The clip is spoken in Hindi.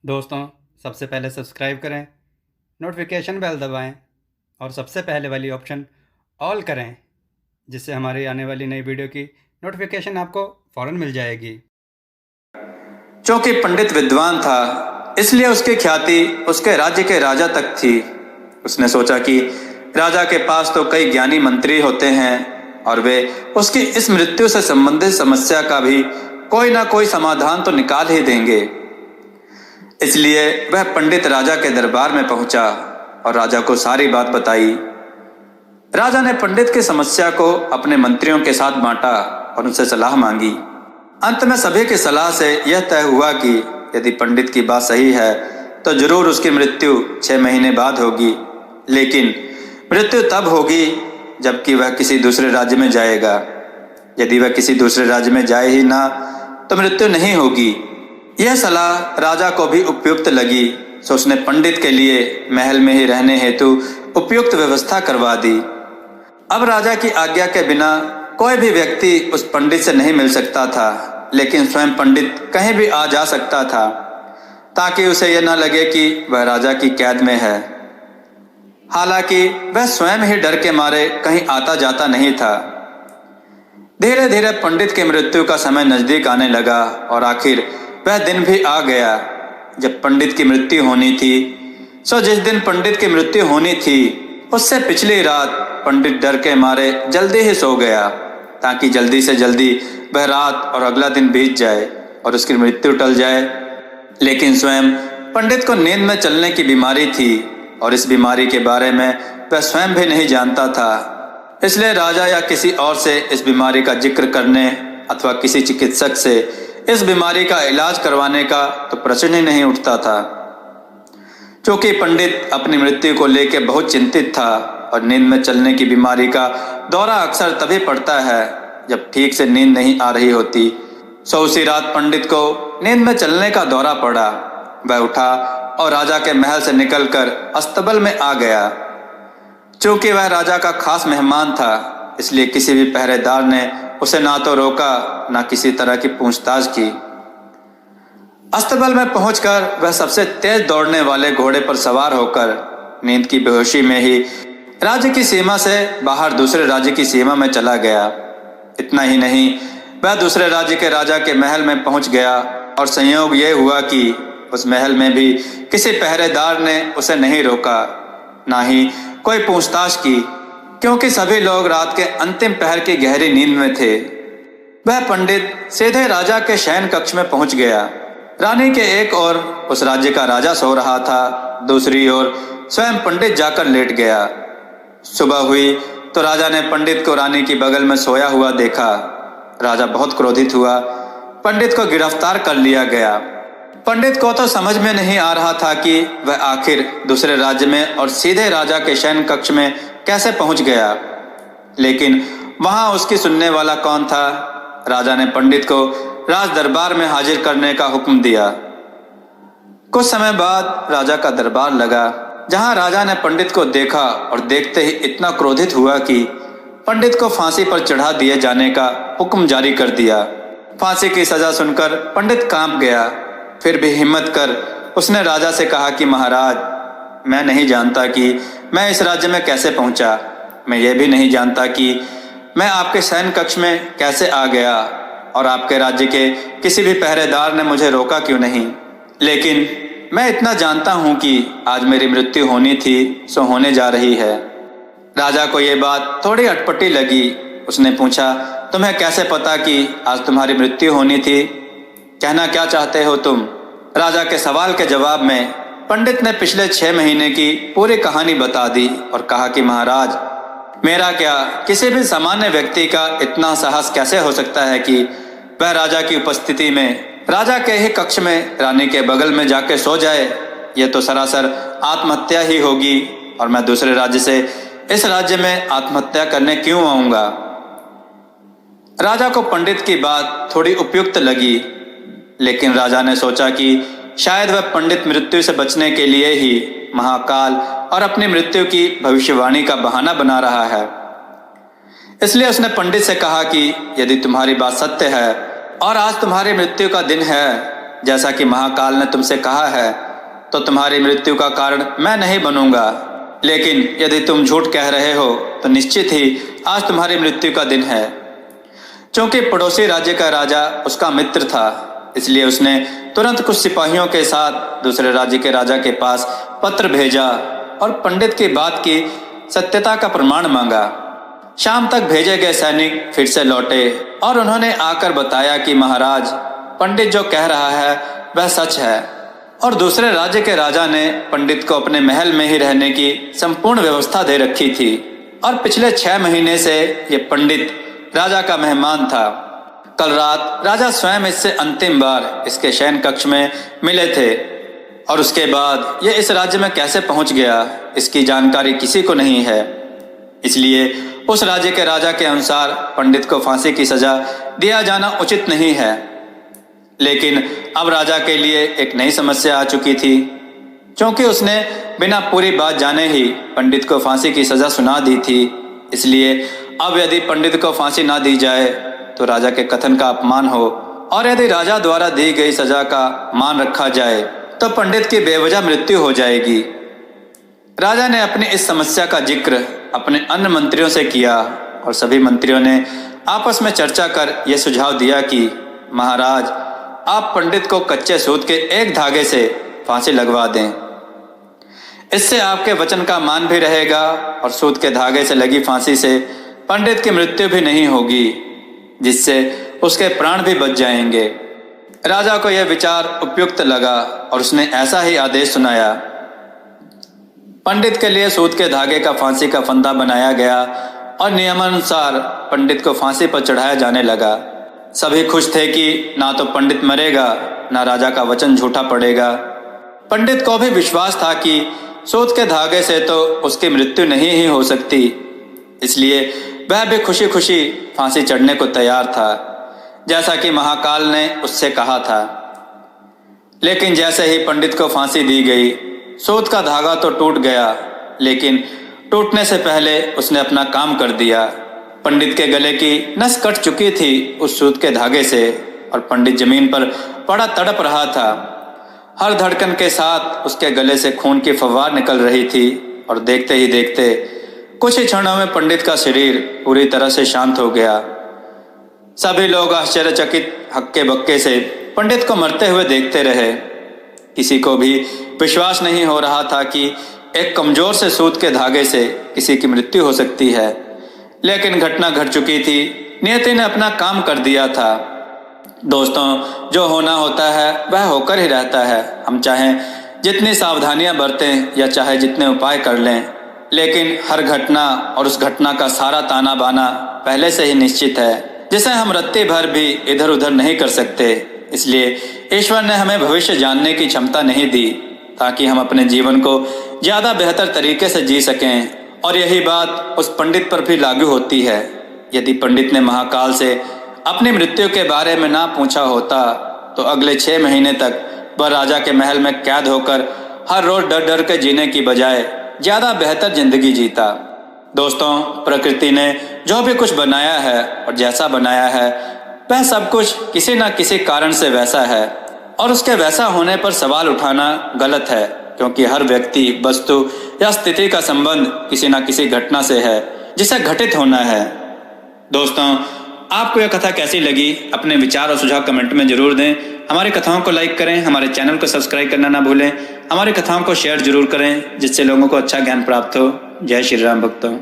दोस्तों, सबसे पहले सब्सक्राइब करें, नोटिफिकेशन बेल दबाएं और सबसे पहले वाली ऑप्शन ऑल करें, जिससे हमारी आने वाली नई वीडियो की नोटिफिकेशन आपको फ़ौरन मिल जाएगी। चूंकि पंडित विद्वान था, इसलिए उसकी ख्याति उसके राज्य के राजा तक थी। उसने सोचा कि राजा के पास तो कई ज्ञानी मंत्री होते हैं और वे उसकी इस मृत्यु से संबंधित समस्या का भी कोई ना कोई समाधान तो निकाल ही देंगे। इसलिए वह पंडित राजा के दरबार में पहुंचा और राजा को सारी बात बताई। राजा ने पंडित की समस्या को अपने मंत्रियों के साथ बांटा और उनसे सलाह मांगी। अंत में सभी की सलाह से यह तय हुआ कि यदि पंडित की बात सही है तो जरूर उसकी मृत्यु 6 महीने बाद होगी, लेकिन मृत्यु तब होगी जबकि वह किसी दूसरे राज्य में जाएगा। यदि वह किसी दूसरे राज्य में जाए ही ना तो मृत्यु नहीं होगी। यह सलाह राजा को भी उपयुक्त लगी, सो उसने पंडित के लिए महल में ही रहने हेतु उपयुक्त व्यवस्था करवा दी। अब राजा की आज्ञा के बिना कोई भी व्यक्ति उस पंडित से नहीं मिल सकता था, लेकिन स्वयं पंडित कहीं भी आ जा सकता था, ताकि उसे यह न लगे कि वह राजा की कैद में है। हालांकि वह स्वयं ही डर के मारे कहीं आता जाता नहीं था। धीरे धीरे पंडित की मृत्यु का समय नजदीक आने लगा और आखिर वह दिन भी आ गया जब पंडित की मृत्यु होनी थी। सो जिस दिन पंडित की मृत्यु होनी थी उससे पिछली रात पंडित डर के मारे जल्दी ही सो गया, ताकि जल्दी से जल्दी वह रात और अगला दिन बीत जाए और उसकी मृत्यु टल जाए। लेकिन स्वयं पंडित को नींद में चलने की बीमारी थी और इस बीमारी के बारे में वह स्वयं भी नहीं जानता था। इसलिए राजा या किसी और से इस बीमारी का जिक्र करने अथवा किसी चिकित्सक से इस बीमारी का इलाज करवाने का तो प्रश्न ही नहीं उठता था। क्योंकि पंडित अपनी मृत्यु को लेकर बहुत चिंतित था और नींद में चलने की बीमारी का दौरा अक्सर तभी पड़ता है जब ठीक से नींद नहीं आ रही होती। सो उसी रात पंडित को नींद में चलने का दौरा पड़ा। वह उठा और राजा के महल से निकलकर अस्तबल में आ गया। चूंकि वह राजा का खास मेहमान था, इसलिए किसी भी पहरेदार ने उसे ना तो रोका ना किसी तरह की पूछताछ की। अस्तबल में पहुंचकर वह सबसे तेज दौड़ने वाले घोड़े पर सवार होकर नींद की बेहोशी में ही राज्य की सीमा से बाहर दूसरे राज्य की सीमा में चला गया। इतना ही नहीं, वह दूसरे राज्य के राजा के महल में पहुंच गया और संयोग ये हुआ कि उस महल में भी किसी पहरेदार ने उसे नहीं रोका, ना ही कोई पूछताछ की, क्योंकि सभी लोग रात के अंतिम पहर की गहरी नींद में थे। वह पंडित सीधे राजा के शयन कक्ष में पहुंच गया। रानी के एक ओर उस राज्य का राजा सो रहा था, दूसरी ओर स्वयं पंडित जाकर लेट गया। सुबह हुई तो राजा ने पंडित को रानी की बगल में सोया हुआ देखा। राजा बहुत क्रोधित हुआ। पंडित को गिरफ्तार कर लिया गया। पंडित को तो समझ में नहीं आ रहा था कि वह आखिर दूसरे राज्य में और सीधे राजा के शयन कक्ष में कैसे पहुंच गया, लेकिन वहां उसकी सुनने वाला कौन था। राजा ने पंडित को राज दरबार में हाजिर करने का हुक्म दिया। कुछ समय बाद राजा का दरबार लगा, जहां राजा ने पंडित को देखा और देखते ही इतना क्रोधित हुआ कि पंडित को फांसी पर चढ़ा दिए जाने का हुक्म जारी कर दिया। फांसी की सजा सुनकर पंडित कांप गया। फिर भी हिम्मत कर उसने राजा से कहा कि महाराज, मैं नहीं जानता कि मैं इस राज्य में कैसे पहुंचा। मैं ये भी नहीं जानता कि मैं आपके शयन कक्ष में कैसे आ गया और आपके राज्य के किसी भी पहरेदार ने मुझे रोका क्यों नहीं। लेकिन मैं इतना जानता हूं कि आज मेरी मृत्यु होनी थी, सो होने जा रही है। राजा को यह बात थोड़ी अटपटी लगी। उसने पूछा, तुम्हें कैसे पता कि आज तुम्हारी मृत्यु होनी थी? कहना क्या चाहते हो तुम? राजा के सवाल के जवाब में पंडित ने पिछले 6 महीने की पूरी कहानी बता दी और कहा कि महाराज, मेरा क्या, किसी भी सामान्य व्यक्ति का इतना साहस कैसे हो सकता है कि वह राजा की उपस्थिति में राजा के ही कक्ष में रानी के बगल में जाके सो जाए। यह तो सरासर आत्महत्या ही होगी और मैं दूसरे राज्य से इस राज्य में आत्महत्या करने क्यों आऊंगा। राजा को पंडित की बात थोड़ी उपयुक्त लगी, लेकिन राजा ने सोचा कि शायद वह पंडित मृत्यु से बचने के लिए ही महाकाल और अपनी मृत्यु की भविष्यवाणी का बहाना बना रहा है। इसलिए उसने पंडित से कहा कि यदि तुम्हारी बात सत्य है और आज तुम्हारी मृत्यु का दिन है जैसा कि महाकाल ने तुमसे कहा है, तो तुम्हारी मृत्यु का कारण मैं नहीं बनूंगा। लेकिन यदि तुम झूठ कह रहे हो तो निश्चित ही आज तुम्हारी मृत्यु का दिन है। क्योंकि पड़ोसी राज्य का राजा उसका मित्र था, इसलिए उसने तुरंत कुछ सिपाहियों के साथ दूसरे राज्य के राजा के पास पत्र भेजा और पंडित की बात की सत्यता का प्रमाण मांगा। शाम तक भेजे गए सैनिक फिर से लौटे और उन्होंने आकर बताया कि महाराज, पंडित जो कह रहा है वह सच है। और दूसरे राज्य के राजा ने पंडित को अपने महल में ही रहने की संपूर्ण व्यवस्था दे रखी थी और पिछले 6 महीने से ये पंडित राजा का मेहमान था। कल रात राजा स्वयं इससे अंतिम बार इसके शयन कक्ष में मिले थे और उसके बाद ये इस राज्य में कैसे पहुंच गया, इसकी जानकारी किसी को नहीं है। इसलिए उस राज्य के राजा के अनुसार पंडित को फांसी की सजा दिया जाना उचित नहीं है। लेकिन अब राजा के लिए एक नई समस्या आ चुकी थी, क्योंकि उसने बिना पूरी बात जाने ही पंडित को फांसी की सजा सुना दी थी। इसलिए अब यदि पंडित को फांसी ना दी जाए तो राजा के कथन का अपमान हो, और यदि राजा द्वारा दी गई सजा का मान रखा जाए तो पंडित की बेवजह मृत्यु हो जाएगी। राजा ने अपनी इस समस्या का जिक्र अपने अन्य मंत्रियों से किया और सभी मंत्रियों ने आपस में चर्चा कर यह सुझाव दिया कि महाराज, आप पंडित को कच्चे सूत के एक धागे से फांसी लगवा दें। इससे आपके वचन का मान भी रहेगा और सूत के धागे से लगी फांसी से पंडित की मृत्यु भी नहीं होगी, जिससे उसके प्राण भी बच जाएंगे। राजा को यह विचार उपयुक्त लगा और उसने ऐसा ही आदेश सुनाया। पंडित के लिए सूत के धागे का फांसी का फंदा बनाया गया और नियमानुसार पंडित को फांसी पर चढ़ाया जाने लगा। सभी खुश थे कि ना तो पंडित मरेगा, ना राजा का वचन झूठा पड़ेगा। पंडित को भी विश्वास था कि सूत के धागे से तो उसकी मृत्यु नहीं ही हो सकती, इसलिए वह भी खुशी खुशी फांसी चढ़ने को तैयार था, जैसा कि महाकाल ने उससे कहा था। लेकिन जैसे ही पंडित को फांसी दी गई, सूत का धागा तो टूट गया, लेकिन टूटने से पहले उसने अपना काम कर दिया। पंडित के गले की नस कट चुकी थी उस सूत के धागे से और पंडित जमीन पर पड़ा तड़प रहा था। हर धड़कन के साथ उसके गले से खून की फव्वार निकल रही थी और देखते ही देखते कुछ ही क्षणों में पंडित का शरीर पूरी तरह से शांत हो गया। सभी लोग आश्चर्यचकित हक्के बक्के से पंडित को मरते हुए देखते रहे। किसी को भी विश्वास नहीं हो रहा था कि एक कमजोर से सूत के धागे से किसी की मृत्यु हो सकती है, लेकिन घटना घट चुकी थी। नियति ने अपना काम कर दिया था। दोस्तों, जो होना होता है वह होकर ही रहता है। हम चाहें जितनी सावधानियां बरतें या चाहे जितने उपाय कर लें, लेकिन हर घटना और उस घटना का सारा ताना बाना पहले से ही निश्चित है, जिसे हम रत्ती भर भी इधर उधर नहीं कर सकते। इसलिए ईश्वर ने हमें भविष्य जानने की क्षमता नहीं दी ताकि हम अपने जीवन को ज्यादा बेहतर तरीके से जी सकें। और यही बात उस पंडित पर भी लागू होती है। यदि पंडित ने महाकाल से अपनी मृत्यु के बारे में ना पूछा होता तो अगले 6 महीने तक वह राजा के महल में कैद होकर हर रोज डर डर के जीने की बजाय ज्यादा बेहतर जिंदगी जीता। दोस्तों, प्रकृति ने जो भी कुछ बनाया है और जैसा बनाया है वह सब कुछ किसी न किसी कारण से वैसा है, और उसके वैसा होने पर सवाल उठाना गलत है, क्योंकि हर व्यक्ति, वस्तु या स्थिति का संबंध किसी न किसी घटना से है जिसे घटित होना है। दोस्तों, आपको यह कथा कैसी लगी? अपने विचार और सुझाव कमेंट में जरूर दें। हमारी कथाओं को लाइक करें, हमारे चैनल को सब्सक्राइब करना ना भूलें। हमारी कथाओं को शेयर जरूर करें जिससे लोगों को अच्छा ज्ञान प्राप्त हो। जय श्री राम भक्तों।